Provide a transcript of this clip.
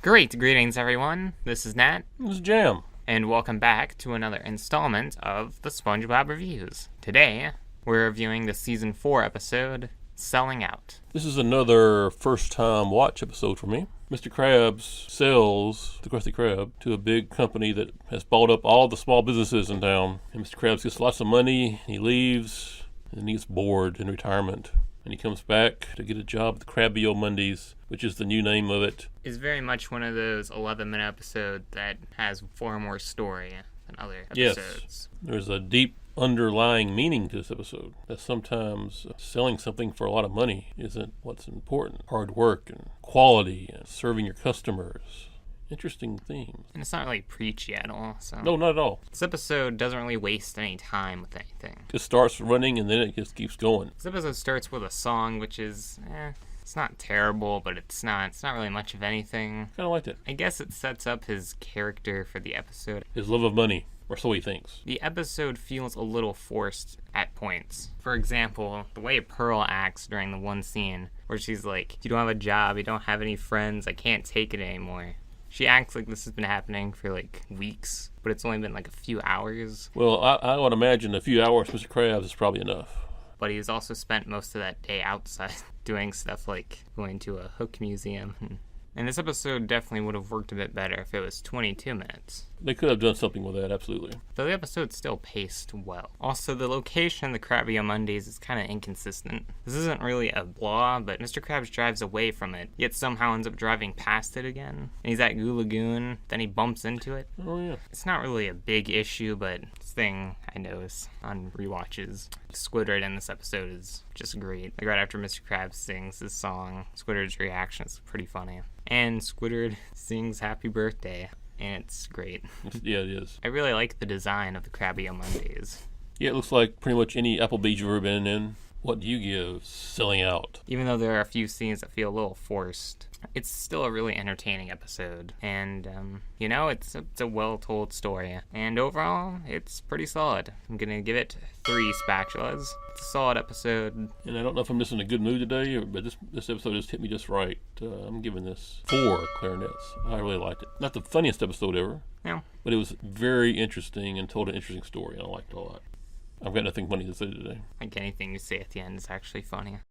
Greetings everyone. This is Nat. This is Jam. And welcome back to another installment of the SpongeBob Reviews. Today, we're reviewing the Season 4 episode, Selling Out. This is another first-time watch episode for me. Mr. Krabs sells the Krusty Krab to a big company that has bought up all the small businesses in town. And Mr. Krabs gets lots of money, he leaves, and then he gets bored in retirement. And he comes back to get a job at the Krabby Mondays, which is the new name of it. It's very much one of those 11-minute episodes that has far more story than other episodes. Yes. There's a deep underlying meaning to this episode. That sometimes selling something for a lot of money isn't what's important. Hard work and quality and serving your customers. Interesting themes. And it's not really preachy at all. So. No, not at all. This episode doesn't really waste any time with anything. It starts running and then it just keeps going. This episode starts with a song which is, it's not terrible, but it's not really much of anything. Kind of liked it. I guess it sets up his character for the episode. His love of money, or so he thinks. The episode feels a little forced at points. For example, the way Pearl acts during the one scene where she's like, you don't have a job, you don't have any friends, I can't take it anymore. She acts like this has been happening for like weeks, but it's only been like a few hours. Well, I would imagine a few hours, Mr. Krabs, is probably enough. But he's also spent most of that day outside doing stuff like going to a hook museum. And this episode definitely would have worked a bit better if it was 22 minutes. They could have done something with that, absolutely. Though the episode still paced well. Also, the location of the Krabby on Mondays is kind of inconsistent. This isn't really a flaw, but Mr. Krabs drives away from it, yet somehow ends up driving past it again. And he's at Goo Lagoon, then he bumps into it. Oh, yeah. It's not really a big issue, but this thing I notice on rewatches. Squidward in this episode is just great. Like right after Mr. Krabs sings this song, Squidward's reaction is pretty funny. And Squidward sings Happy Birthday, and it's great. Yeah, it is. I really like the design of the Krabby on Mondays. Yeah, it looks like pretty much any Applebee's you've ever been in. What do you give Selling Out? Even though there are a few scenes that feel a little forced, it's still a really entertaining episode. And, it's a well-told story. And overall, it's pretty solid. I'm going to give it 3 spatulas. It's a solid episode. And I don't know if I'm just in a good mood today, but this episode just hit me just right. I'm giving this 4 clarinets. I really liked it. Not the funniest episode ever. No. But it was very interesting and told an interesting story, and I liked it a lot. I've got nothing funny to say today. I think anything you say at the end is actually funny.